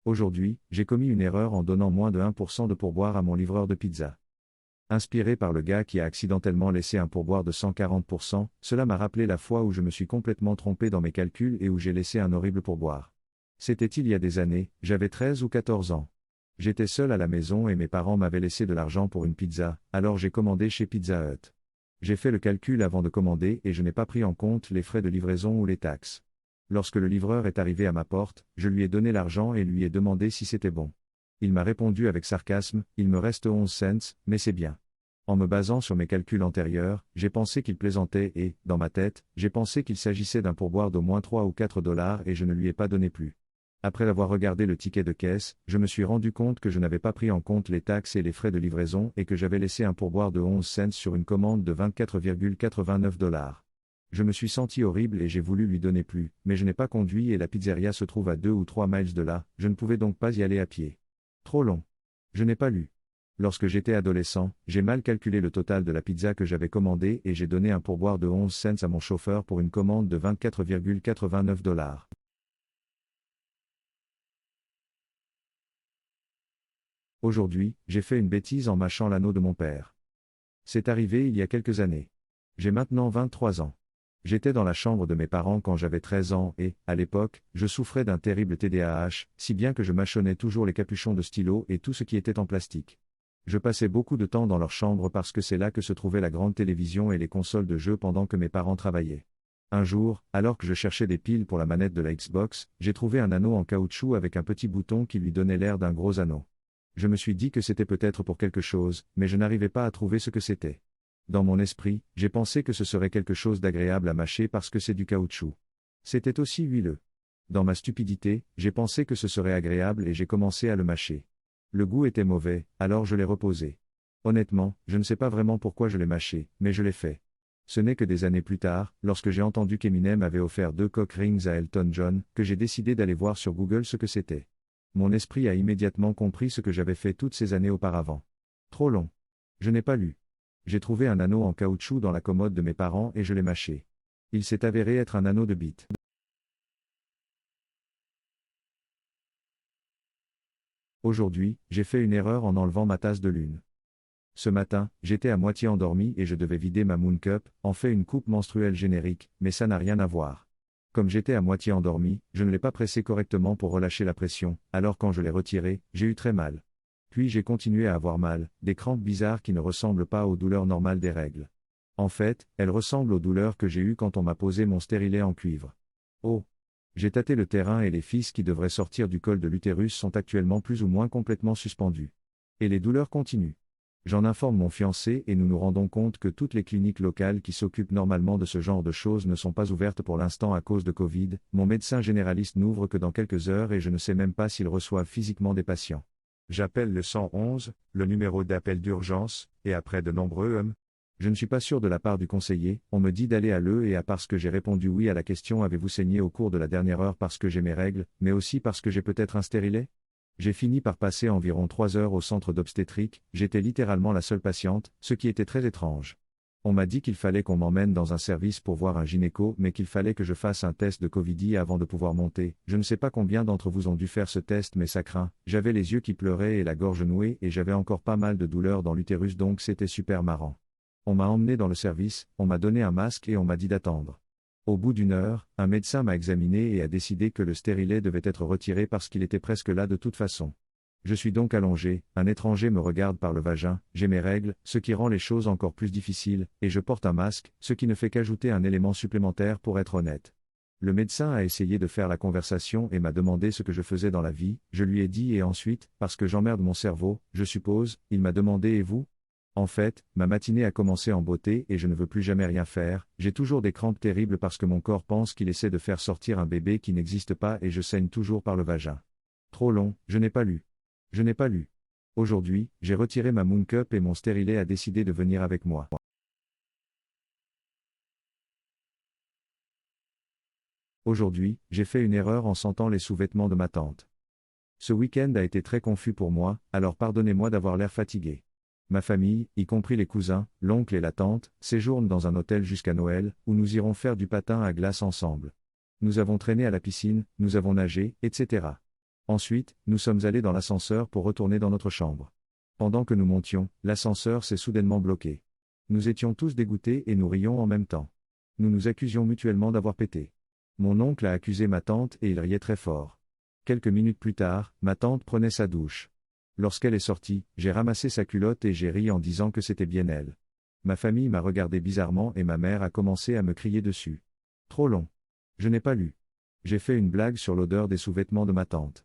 Aujourd'hui, j'ai commis une erreur en donnant moins de 1% de pourboire à mon livreur de pizza. Inspiré par le gars qui a accidentellement laissé un pourboire de 140%, cela m'a rappelé la fois où je me suis complètement trompé dans mes calculs et où j'ai laissé un horrible pourboire. C'était il y a des années, j'avais 13 ou 14 ans. J'étais seul à la maison et mes parents m'avaient laissé de l'argent pour une pizza, alors j'ai commandé chez Pizza Hut. J'ai fait le calcul avant de commander et je n'ai pas pris en compte les frais de livraison ou les taxes. Lorsque le livreur est arrivé à ma porte, je lui ai donné l'argent et lui ai demandé si c'était bon. Il m'a répondu avec sarcasme, il me reste 11 cents, mais c'est bien. En me basant sur mes calculs antérieurs, j'ai pensé qu'il plaisantait et, dans ma tête, j'ai pensé qu'il s'agissait d'un pourboire d'au moins 3 ou 4 dollars et je ne lui ai pas donné plus. Après avoir regardé le ticket de caisse, je me suis rendu compte que je n'avais pas pris en compte les taxes et les frais de livraison et que j'avais laissé un pourboire de 11 cents sur une commande de 24,89 dollars. Je me suis senti horrible et j'ai voulu lui donner plus, mais je n'ai pas conduit et la pizzeria se trouve à 2 ou 3 miles de là, je ne pouvais donc pas y aller à pied. Trop long. Je n'ai pas lu. Lorsque j'étais adolescent, j'ai mal calculé le total de la pizza que j'avais commandée et j'ai donné un pourboire de 11 cents à mon chauffeur pour une commande de 24,89 dollars. Aujourd'hui, j'ai fait une bêtise en mâchant l'anneau de mon père. C'est arrivé il y a quelques années. J'ai maintenant 23 ans. J'étais dans la chambre de mes parents quand j'avais 13 ans et, à l'époque, je souffrais d'un terrible TDAH, si bien que je mâchonnais toujours les capuchons de stylo et tout ce qui était en plastique. Je passais beaucoup de temps dans leur chambre parce que c'est là que se trouvait la grande télévision et les consoles de jeux pendant que mes parents travaillaient. Un jour, alors que je cherchais des piles pour la manette de la Xbox, j'ai trouvé un anneau en caoutchouc avec un petit bouton qui lui donnait l'air d'un gros anneau. Je me suis dit que c'était peut-être pour quelque chose, mais je n'arrivais pas à trouver ce que c'était. Dans mon esprit, j'ai pensé que ce serait quelque chose d'agréable à mâcher parce que c'est du caoutchouc. C'était aussi huileux. Dans ma stupidité, j'ai pensé que ce serait agréable et j'ai commencé à le mâcher. Le goût était mauvais, alors je l'ai reposé. Honnêtement, je ne sais pas vraiment pourquoi je l'ai mâché, mais je l'ai fait. Ce n'est que des années plus tard, lorsque j'ai entendu qu'Eminem avait offert 2 cock rings à Elton John, que j'ai décidé d'aller voir sur Google ce que c'était. Mon esprit a immédiatement compris ce que j'avais fait toutes ces années auparavant. Trop long. Je n'ai pas lu. J'ai trouvé un anneau en caoutchouc dans la commode de mes parents et je l'ai mâché. Il s'est avéré être un anneau de bite. Aujourd'hui, j'ai fait une erreur en enlevant ma tasse de lune. Ce matin, j'étais à moitié endormi et je devais vider ma Moon Cup, en fait une coupe menstruelle générique, mais ça n'a rien à voir. Comme j'étais à moitié endormi, je ne l'ai pas pressé correctement pour relâcher la pression, alors quand je l'ai retiré, j'ai eu très mal. Puis j'ai continué à avoir mal, des crampes bizarres qui ne ressemblent pas aux douleurs normales des règles. En fait, elles ressemblent aux douleurs que j'ai eues quand on m'a posé mon stérilet en cuivre. Oh! J'ai tâté le terrain et les fils qui devraient sortir du col de l'utérus sont actuellement plus ou moins complètement suspendus. Et les douleurs continuent. J'en informe mon fiancé et nous nous rendons compte que toutes les cliniques locales qui s'occupent normalement de ce genre de choses ne sont pas ouvertes pour l'instant à cause de Covid. Mon médecin généraliste n'ouvre que dans quelques heures et je ne sais même pas s'il reçoit physiquement des patients. J'appelle le 111, le numéro d'appel d'urgence, et après de nombreux je ne suis pas sûr de la part du conseiller, on me dit d'aller à l'E et à parce que j'ai répondu oui à la question avez-vous saigné au cours de la dernière heure parce que j'ai mes règles, mais aussi parce que j'ai peut-être un stérilet? J'ai fini par passer environ 3 heures au centre d'obstétrique, j'étais littéralement la seule patiente, ce qui était très étrange. On m'a dit qu'il fallait qu'on m'emmène dans un service pour voir un gynéco mais qu'il fallait que je fasse un test de Covid avant de pouvoir monter. Je ne sais pas combien d'entre vous ont dû faire ce test mais ça craint, j'avais les yeux qui pleuraient et la gorge nouée et j'avais encore pas mal de douleurs dans l'utérus donc c'était super marrant. On m'a emmené dans le service, on m'a donné un masque et on m'a dit d'attendre. Au bout d'une heure, un médecin m'a examiné et a décidé que le stérilet devait être retiré parce qu'il était presque là de toute façon. Je suis donc allongé, un étranger me regarde par le vagin, j'ai mes règles, ce qui rend les choses encore plus difficiles, et je porte un masque, ce qui ne fait qu'ajouter un élément supplémentaire pour être honnête. Le médecin a essayé de faire la conversation et m'a demandé ce que je faisais dans la vie, je lui ai dit et ensuite, parce que j'emmerde mon cerveau, je suppose, il m'a demandé et vous ? En fait, ma matinée a commencé en beauté et je ne veux plus jamais rien faire, j'ai toujours des crampes terribles parce que mon corps pense qu'il essaie de faire sortir un bébé qui n'existe pas et je saigne toujours par le vagin. Trop long, je n'ai pas lu. Je n'ai pas lu. Aujourd'hui, j'ai retiré ma Moon Cup et mon stérilet a décidé de venir avec moi. Aujourd'hui, j'ai fait une erreur en sentant les sous-vêtements de ma tante. Ce week-end a été très confus pour moi, alors pardonnez-moi d'avoir l'air fatigué. Ma famille, y compris les cousins, l'oncle et la tante, séjournent dans un hôtel jusqu'à Noël, où nous irons faire du patin à glace ensemble. Nous avons traîné à la piscine, nous avons nagé, etc. Ensuite, nous sommes allés dans l'ascenseur pour retourner dans notre chambre. Pendant que nous montions, l'ascenseur s'est soudainement bloqué. Nous étions tous dégoûtés et nous rions en même temps. Nous nous accusions mutuellement d'avoir pété. Mon oncle a accusé ma tante et il riait très fort. Quelques minutes plus tard, ma tante prenait sa douche. Lorsqu'elle est sortie, j'ai ramassé sa culotte et j'ai ri en disant que c'était bien elle. Ma famille m'a regardé bizarrement et ma mère a commencé à me crier dessus. Trop long. Je n'ai pas lu. J'ai fait une blague sur l'odeur des sous-vêtements de ma tante.